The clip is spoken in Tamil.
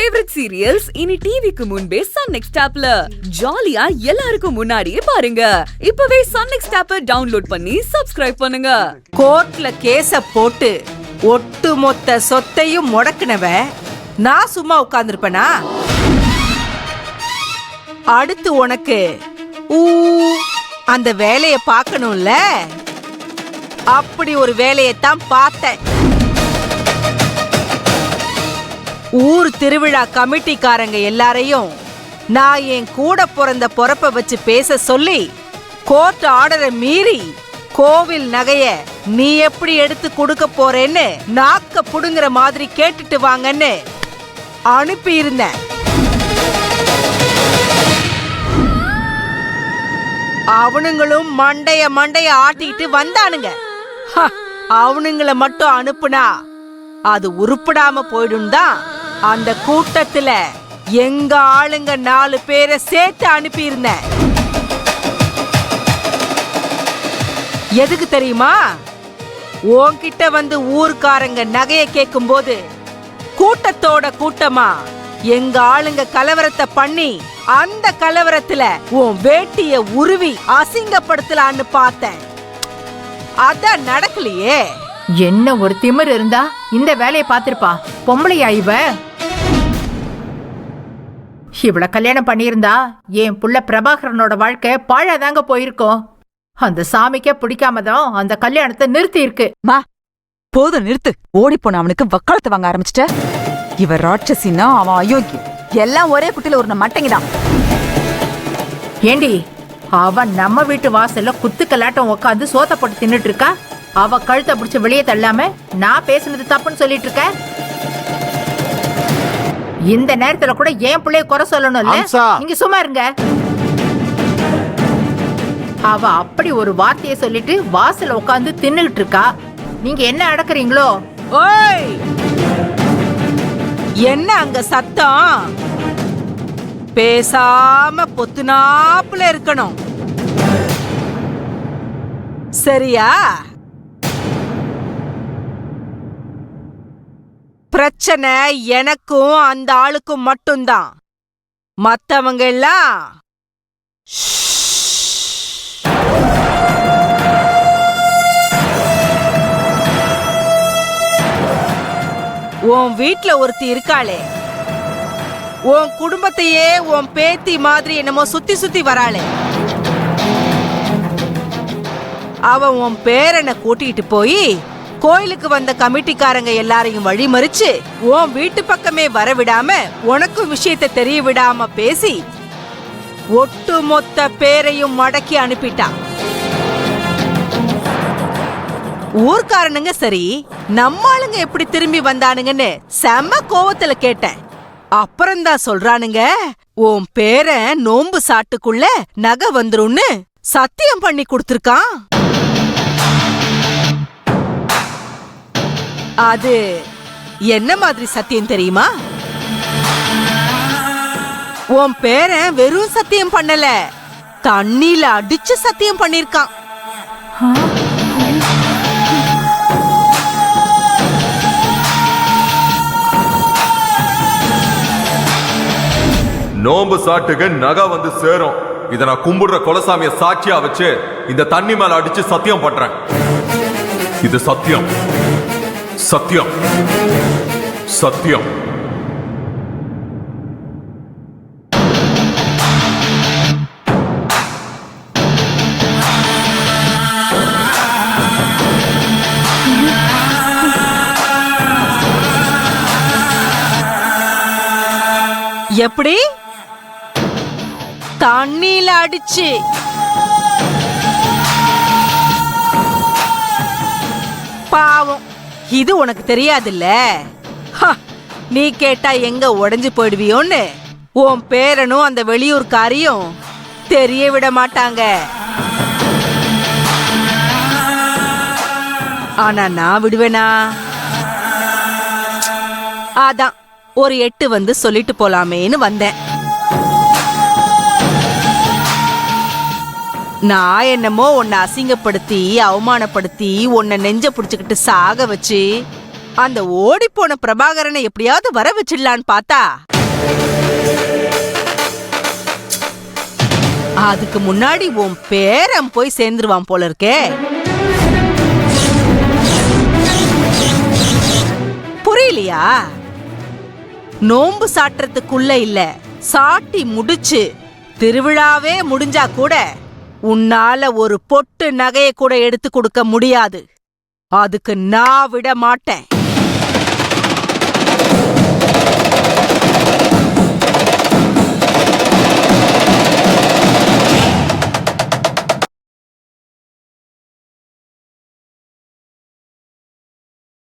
ஃபேவரட் சீரியல்ஸ் இனி டிவிக்கு முன்பே சன் நெக்ஸ்ட் ஆப்ல ஜாலியா எல்லாருக்கும் முன்னாடியே பாருங்க. இப்பவே சன் நெக்ஸ்ட் ஆப்பை டவுன்லோட் பண்ணி சப்ஸ்கிரைப் பண்ணுங்க. கோர்ட்ல கேஸ போட்டு ஒட்டு மொத்த சொத்தையும் முடக்குனவ நான் சும்மா உட்கார்ந்துருப்பேனா? அடுத்து உனக்கு அந்த வேலைய பார்க்கணும்ல, அப்படி ஒரு வேலையத்தான் பார்த்தேன். ஊர் திருவிழா கமிட்டிக்காரங்க எல்லாரையும் நான் என் கூட பிறந்த பொறப்ப வச்சு பேச சொல்லி கோர்ட் ஆர்டரை மீறி கோவில் நகைய நீ எப்படி எடுத்து கொடுக்க போறேன்னு நாக்க புடுங்குற மாதிரி கேட்டுட்டு வாங்கன்னு அனுப்பி இருந்தேன். அவனுங்களும் மண்டைய ஆட்டிட்டு வந்தானுங்க. அவனுங்கள மட்டும் அனுப்புனா அது உருப்படாம போயிடும் தான் அந்த கூட்டத்துல எங்க ஆளுங்க 4 பேரை சேர்த்து அனுப்பி இருந்தேன். எதுக்கு தெரியுமா? உன்கிட்ட வந்து ஊர்க்காரங்க நகைய கேட்கும் போது கூட்டத்தோட கூட்டமா எங்க ஆளுங்க கலவரத்தை பண்ணி அந்த கலவரத்துல உன் வேட்டிய உருவி அசிங்கப்படுத்தலான்னு பார்த்தேன். அதான் நடக்கலையே. என்ன ஒரு திமிர் இருந்தா இந்த வேலையை பார்த்திருப்பா. பொம்பளையா இவள கல்யாணம் பண்ணியிருந்தா என் புள்ள பிரபாகரனோட வாழ்க்கை பாழாதாங்க போயிருக்கோம். அந்த சாமிக்கே பிடிக்காமதான் அந்த கல்யாணத்தை நிறுத்தி இருக்கு. மா போதும் நிறுத்து. ஓடி போன அவனுக்கு வக்காலத்து வாங்க ஆரம்பிச்சிட்ட. இவ ராட்சசின்னா அவன் அயோக்கியம். எல்லாம் ஒரே குட்டில ஒரு மட்டைங்கதான். ஏண்டி அவன் நம்ம வீட்டு வாசல்ல குத்துக்கலாட்டம் உட்காந்து சோத்த போட்டு தின்னுட்டு இருக்கா. அவ கழுத்தை பிடிச்ச வெளியே தள்ளாம நான் பேசுனது தப்புன்னு சொல்லிட்டு இருக்க. இந்த நேரத்துல கூட ஏன் பிள்ளைய குறை சொல்லணும்ல? நீங்க சும்மா இருங்க. அவ அப்படி ஒரு வார்த்தையை சொல்லிட்டு வாசல்ல உட்காந்து தின்னுகிட்டு இருக்கா. நீங்க என்ன அடக்குறீங்களோ? ஓய், என்ன அங்க சத்தம்? பேசாம பொத்துனாப்புல இருக்கணும், சரியா? பிரச்சனை எனக்கும் அந்த ஆளுக்கும் மட்டும்தான். மத்தவங்க எல்லாம் உன் வீட்ல ஒருத்தி இருக்காளே, உன் குடும்பத்தையே உன் பேத்தி மாதிரி என்னமோ சுத்தி சுத்தி வராளே, அவ உன் பேரனை கூட்டிட்டு போய் கோயிலுக்கு வந்த கமிட்டிக்காரங்க எல்லாரையும் வழிமறிச்சு உன் வீட்டு பக்கமே வரவிடாம உனக்கும் விஷயத்தை தெரிய விடாம பேசி ஒட்டு மொத்த பேரையும் மடக்கி அனுப்பிட்டா. ஊர்க்காரனுங்க சரி, நம்மாளுங்க எப்படி திரும்பி வந்தானுங்கன்னு செம்ம கோவத்துல கேட்டேன். அப்புறம்தான் சொல்றானுங்க உன் பேரன் நோம்பு சாட்டுக்குள்ள நகை வந்துரும்னு சத்தியம் பண்ணி கொடுத்திருக்கான். அது என்ன மாதிரி சத்தியம் தெரியுமா? உன் பேரன் வெறும் சத்தியம் பண்ணல, தண்ணியில அடிச்சு சத்தியம் பண்ணிருக்கான். நோம்பு சாட்டுக்கு நகை வந்து சேரும். இத நான் கும்பிடுற குலசாமிய சாட்சியா வச்சு இந்த தண்ணி மேல அடிச்சு சத்தியம் பண்றேன். இது சத்தியம், சத்தியம், சத்தியம். எப்படி? தண்ணியில அடிச்சு. பாவம், இது உனக்கு தெரியாதுல்ல. நீ கேட்டா எங்க உடைஞ்சு போயிடுவியோன்னு உன் பேரனும் அந்த வெளியூர்காரியும் தெரிய விட மாட்டாங்க. ஆனா நான் விடுவேனா? அதான் ஒரு 8 வந்து சொல்லிட்டு போலாமேன்னு வந்தேன். நான் என்னமோ உன்னை அசிங்கப்படுத்தி அவமானப்படுத்தி உன்னை நெஞ்ச புடிச்சுக்கிட்டு சாக வச்சு அந்த ஓடி போன பிரபாகரனை எப்படியாவது வர வச்சிடலான்னு பார்த்தா அதுக்கு முன்னாடி உன் பேரன் போய் சேர்ந்துருவான் போல இருக்கே. புரியலையா? நோன்பு சாட்டுறதுக்குள்ள இல்ல, சாட்டி முடிச்சு திருவிழாவே முடிஞ்சா கூட உன்னால ஒரு பொட்டு நகையை கூட எடுத்து கொடுக்க முடியாது. அதுக்கு நான் விட மாட்டேன்.